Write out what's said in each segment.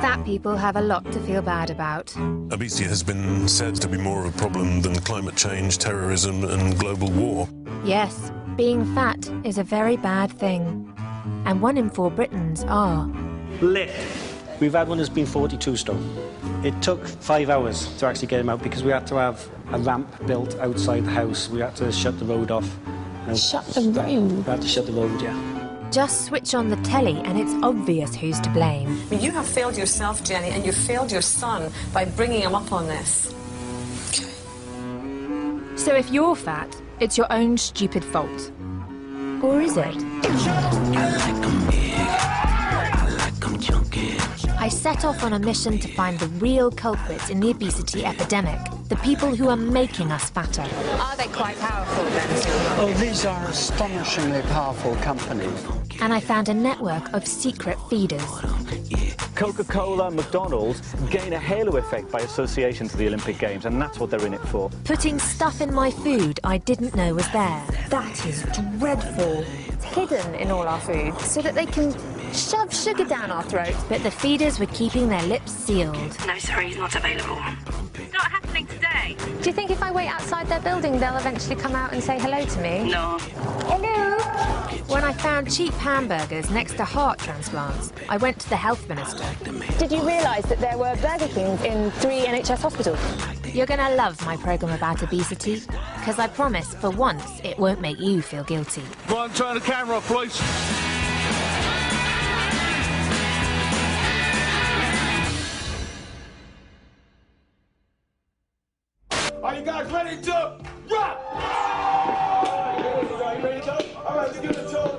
Fat people have a lot to feel bad about. Obesity has been said to be more of a problem than climate change, terrorism and global war. Yes, being fat is a very bad thing. And 1 in 4 Britons are. Lit. We've had one that's been 42 stone. It took 5 hours to actually get him out because we had to have a ramp built outside the house. We had to shut the road off. Shut the road? We had to shut the road, yeah. Just switch on the telly and it's obvious who's to blame. You have failed yourself, Jenny, and you failed your son by bringing him up on this. Okay. So if you're fat, it's your own stupid fault. Or is it? I set off on a mission to find the real culprits in the obesity epidemic, the people who are making us fatter. Are they quite powerful then? Oh, these are astonishingly powerful companies. And I found a network of secret feeders. Coca-Cola and McDonald's gain a halo effect by association to the Olympic Games, and that's what they're in it for. Putting stuff in my food I didn't know was there. That is dreadful. It's hidden in all our food so that they can shove sugar down our throats. But the feeders were keeping their lips sealed. No, sorry, he's not available. Not happening today. Do you think if I wait outside their building, they'll eventually come out and say hello to me? No. Hello? When I found cheap hamburgers next to heart transplants, I went to the health minister. Did you realise that there were Burger Kings in 3 NHS hospitals? You're gonna love my programme about obesity, because I promise, for once, it won't make you feel guilty. Go on, turn the camera off, please. Are you guys ready to rock? All right, let's give it a toe.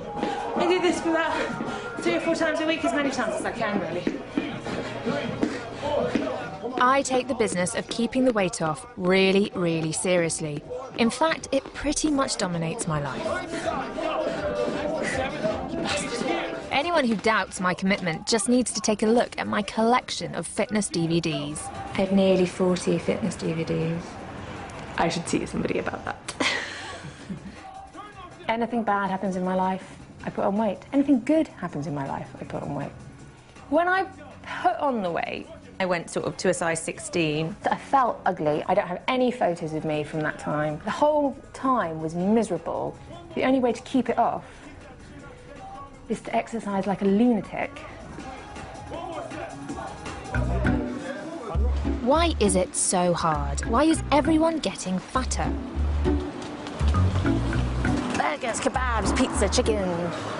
I do this for about 3 or 4 times a week, as many times as I can, really. I take the business of keeping the weight off really, really seriously. In fact, it pretty much dominates my life. Anyone who doubts my commitment just needs to take a look at my collection of fitness DVDs. I have nearly 40 fitness DVDs. I should see somebody about that. Anything bad happens in my life, I put on weight. Anything good happens in my life, I put on weight. When I put on the weight, I went sort of to a size 16. I felt ugly. I don't have any photos of me from that time. The whole time was miserable. The only way to keep it off is to exercise like a lunatic. Why is it so hard? Why is everyone getting fatter? Burgers, kebabs, pizza, chicken.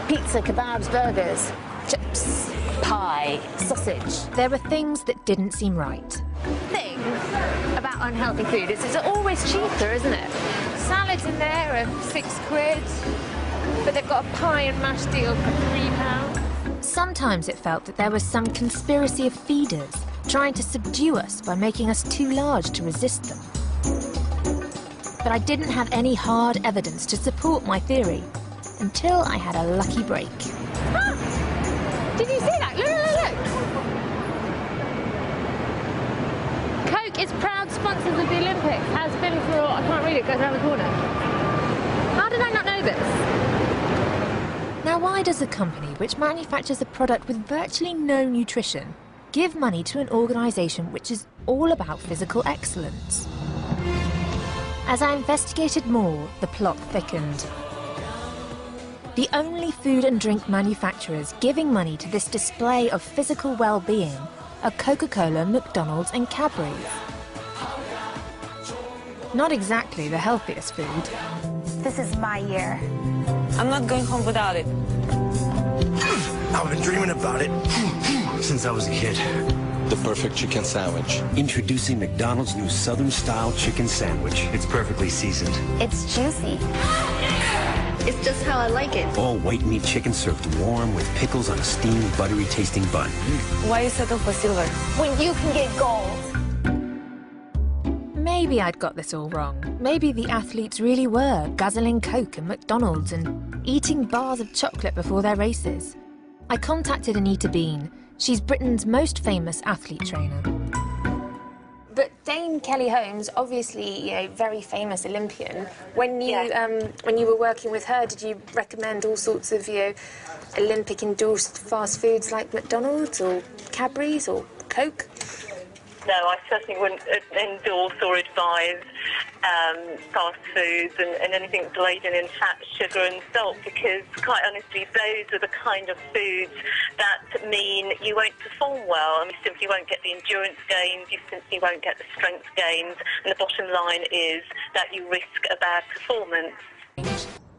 Pizza, kebabs, burgers. Chips, pie, sausage. There were things that didn't seem right. Thing about unhealthy food is it's always cheaper, isn't it? Salads in there are 6 quid, but they've got a pie and mash deal for £3. Sometimes it felt that there was some conspiracy of feeders trying to subdue us by making us too large to resist them. But I didn't have any hard evidence to support my theory until I had a lucky break. Ah! Did you see that? Look, look, look! Coke is proud sponsors of the Olympics. Has been for, I can't read it, goes around the corner. How did I not know this? Now, why does a company which manufactures a product with virtually no nutrition give money to an organisation which is all about physical excellence? As I investigated more, the plot thickened. The only food and drink manufacturers giving money to this display of physical well-being are Coca-Cola, McDonald's and Cadbury's. Not exactly the healthiest food. This is my year. I'm not going home without it. I've been dreaming about it since I was a kid. The perfect chicken sandwich. Introducing McDonald's new Southern-style chicken sandwich. It's perfectly seasoned. It's juicy. It's just how I like it. All white meat chicken served warm with pickles on a steamed, buttery-tasting bun. Why you settle for silver? When you can get gold. Maybe I'd got this all wrong. Maybe the athletes really were guzzling Coke and McDonald's and eating bars of chocolate before their races. I contacted Anita Bean. She's Britain's most famous athlete trainer. But Dame Kelly Holmes, obviously, very famous Olympian. When you were working with her, did you recommend all sorts of, Olympic-endorsed fast foods like McDonald's or Cadbury's or Coke? No, I certainly wouldn't endorse or advise fast foods and anything laden in fat, sugar and salt, because quite honestly those are the kind of foods that mean you won't perform well, and you simply won't get the endurance gains, you simply won't get the strength gains, and the bottom line is that you risk a bad performance.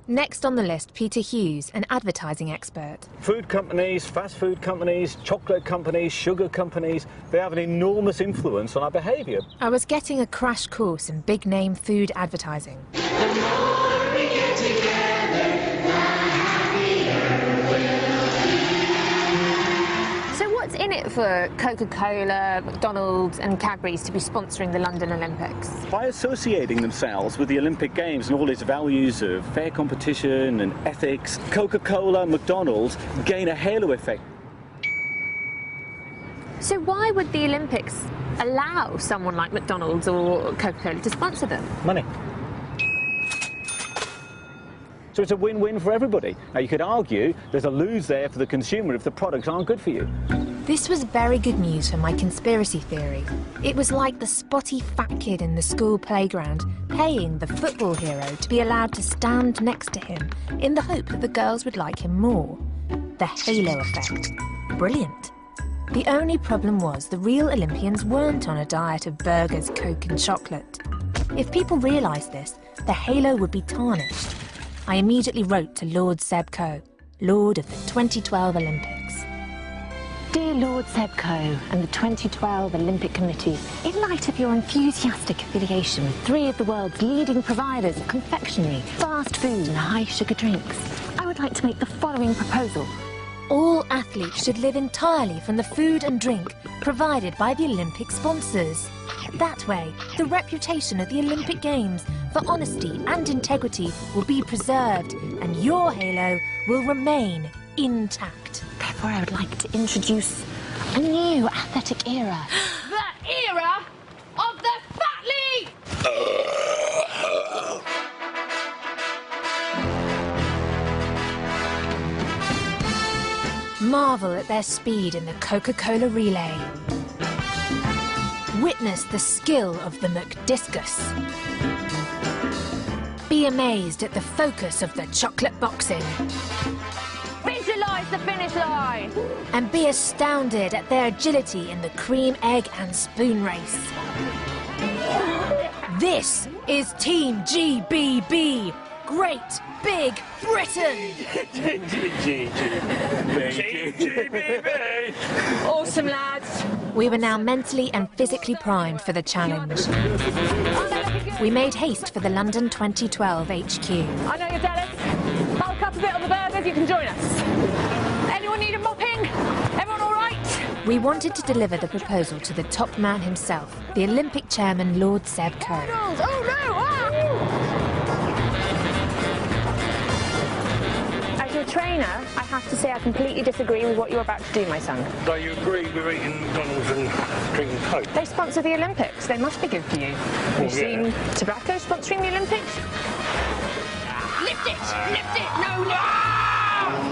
Next on the list, Peter Hughes, an advertising expert. Food companies, fast food companies, chocolate companies, sugar companies, they have an enormous influence on our behaviour. I was getting a crash course in big-name food advertising. The more we get together, the happier we'll be. So what's in it for Coca-Cola, McDonald's and Cadbury's to be sponsoring the London Olympics? By associating themselves with the Olympic Games and all its values of fair competition and ethics, Coca-Cola and McDonald's gain a halo effect. So why would the Olympics allow someone like McDonald's or Coca-Cola to sponsor them? Money. So it's a win-win for everybody. Now, you could argue there's a lose there for the consumer if the products aren't good for you. This was very good news for my conspiracy theory. It was like the spotty fat kid in the school playground paying the football hero to be allowed to stand next to him in the hope that the girls would like him more. The halo effect. Brilliant. The only problem was the real Olympians weren't on a diet of burgers, Coke and chocolate. If people realised this, the halo would be tarnished. I immediately wrote to Lord Seb Coe, Lord of the 2012 Olympics. Dear Lord Seb Coe and the 2012 Olympic Committee, in light of your enthusiastic affiliation with 3 of the world's leading providers of confectionery, fast food and high-sugar drinks, I would like to make the following proposal. All athletes should live entirely from the food and drink provided by the Olympic sponsors. That way, the reputation of the Olympic Games for honesty and integrity will be preserved, and your halo will remain intact. Therefore, I would like to introduce a new athletic era. The era of the Fat League! Marvel at their speed in the Coca-Cola relay. Witness the skill of the McDiscus. Be amazed at the focus of the chocolate boxing. Visualise the finish line! And be astounded at their agility in the cream, egg and spoon race. This is Team GBB, Great Big Britain! Awesome, lads. We were now mentally and physically primed for the challenge. We made haste for the London 2012 HQ. I know you're jealous. Bulk up a bit on the burgers, you can join us. Anyone need a mopping? Everyone all right? We wanted to deliver the proposal to the top man himself, the Olympic chairman Lord Seb Coe. Oh no! Ah! As your trainer, I have to say I completely disagree with what you're about to do, my son. Do you agree with eating McDonald's and drinking Coke? They sponsor the Olympics. They must be good for you. We've seen tobacco sponsoring the Olympics. Lift it! Lift it! No, no!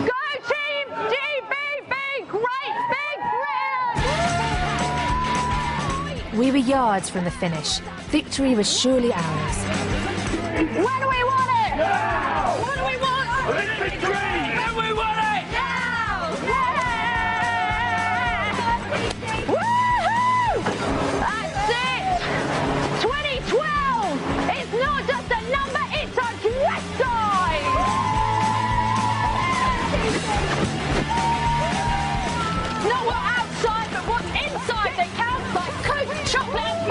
Go Team GBB! Great Big Britain! We were yards from the finish. Victory was surely ours. When do we want it? Now! When do we want Olympic dream? When we want it? Now! Yeah! Woohoo! That's it! 2012! It's not just a number, it's a dress size! Not what's outside, but what's inside that counts, like Coke, chocolate and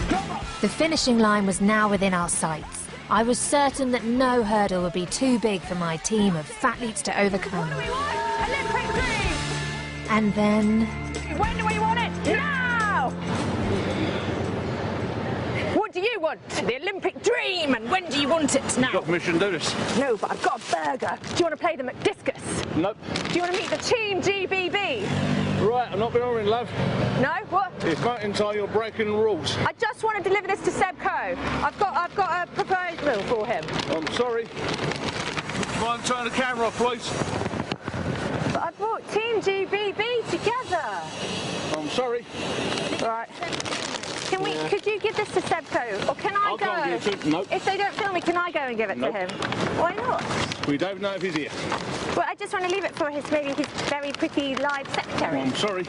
burgers! The finishing line was now within our sights. I was certain that no hurdle would be too big for my team of fatleets to overcome. What do we want? Olympic dream! And then... When do we want it? Now! What do you want? The Olympic dream! And when do you want it? Now? Got permission to do this? No, but I've got a burger. Do you want to play the McDiscus? Nope. Do you want to meet the Team GBB? Right, I'm not being ordering, love. No? What? It's McIntyre, you're breaking the rules. I just want to deliver this to Seb Coe. I've got a proposal for him. I'm sorry. Mind turn the camera off, please. But I brought Team GBB together. sorry. Right. Can we? Could you give this to Sebco, or can I go? Can't give it to him. Nope. If they don't film me, can I go and give it to him? Why not? We don't know if he's here. Well, I just want to leave it for maybe his very pretty live secretary. I'm sorry.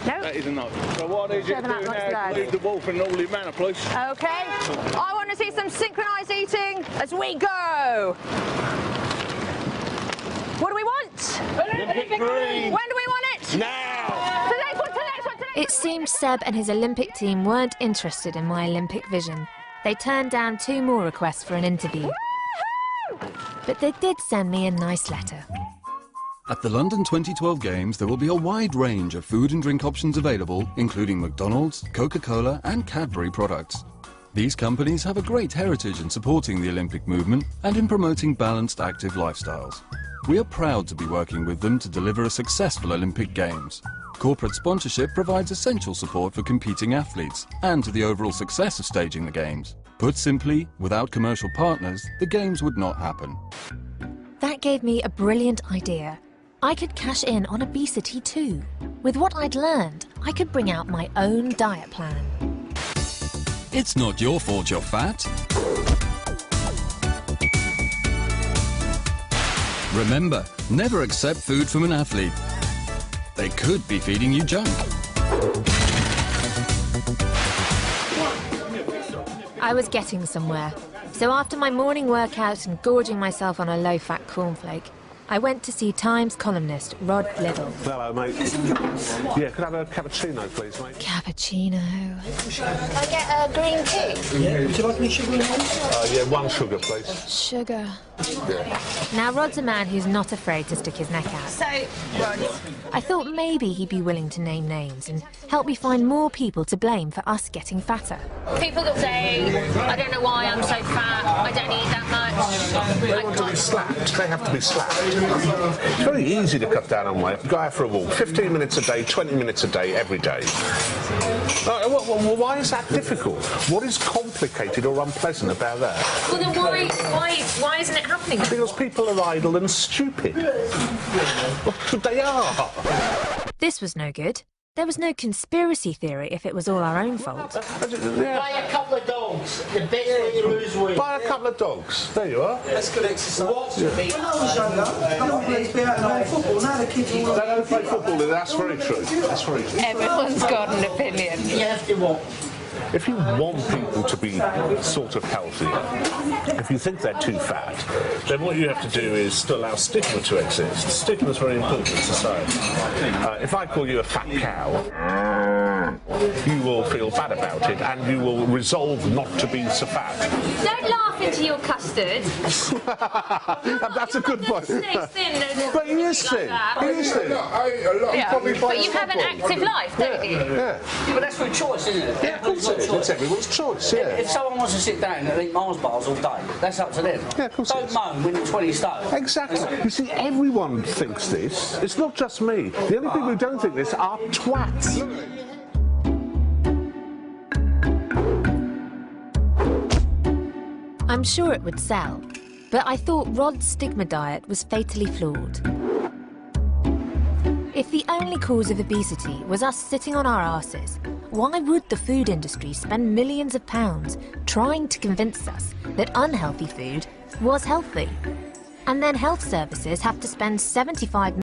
No? That is a no. So what I need you to do now is leave the wolf in all his manner, please. Okay. I want to see some synchronised eating as we go. What do we want? Olympic green. When do we want it? Now. To the next one, to the next one, to the next one. It seemed Seb and his Olympic team weren't interested in my Olympic vision. They turned down 2 more requests for an interview. But they did send me a nice letter. At the London 2012 Games, there will be a wide range of food and drink options available, including McDonald's, Coca-Cola and Cadbury products. These companies have a great heritage in supporting the Olympic movement and in promoting balanced, active lifestyles. We are proud to be working with them to deliver a successful Olympic Games. Corporate sponsorship provides essential support for competing athletes and to the overall success of staging the Games. Put simply, without commercial partners, the Games would not happen. That gave me a brilliant idea. I could cash in on obesity too. With what I'd learned, I could bring out my own diet plan. It's not your fault you're fat. Remember, never accept food from an athlete. They could be feeding you junk. I was getting somewhere. So after my morning workout and gorging myself on a low-fat cornflake, I went to see Times columnist Rod Liddell. Hello, mate. Yeah, could I have a cappuccino, please, mate? Cappuccino. Can I get a green tea? Yeah. Would you like any sugar in one? Yeah, 1 sugar, please. Sugar. Yeah. Now, Rod's a man who's not afraid to stick his neck out. So, Rod. I thought maybe he'd be willing to name names and help me find more people to blame for us getting fatter. People that say, I don't know why I'm so fat, I don't eat that much. They want to be slapped. They have to be slapped. It's very easy to cut down on weight. Go out for a walk. 15 minutes a day, 20 minutes a day, every day. Well, why is that difficult? What is complicated or unpleasant about that? Well, then why isn't it happening? Because people are idle and stupid. They are. This was no good. There was no conspiracy theory if it was all our own fault. Buy a couple of dogs. The best way you lose weight. Buy a couple of dogs. There you are. That's good exercise. When I was younger, I don't really be out and play football. Now the kids all They don't play football. That's very true. That's very true. Everyone's got an opinion. You have to what? If you want people to be sort of healthier, if you think they're too fat, then what you have to do is to allow stigma to exist. Stigma is very important in society. If I call you a fat cow, you will feel bad about it and you will resolve not to be so fat. Don't laugh into your custard. That's a good point. But he is thin. He is thin. But you have an active life, don't you? Yeah. But that's through choice, isn't it? Yeah, of course it is. It's everyone's choice, yeah. If someone wants to sit down and eat Mars bars all day, that's up to them. Yeah, of course Don't moan when you're 20 stone. Exactly. You see, everyone thinks this. It's not just me. The only people who don't think this are twats. I'm sure it would sell, but I thought Rod's stigma diet was fatally flawed. If the only cause of obesity was us sitting on our arses, why would the food industry spend millions of pounds trying to convince us that unhealthy food was healthy? And then health services have to spend £75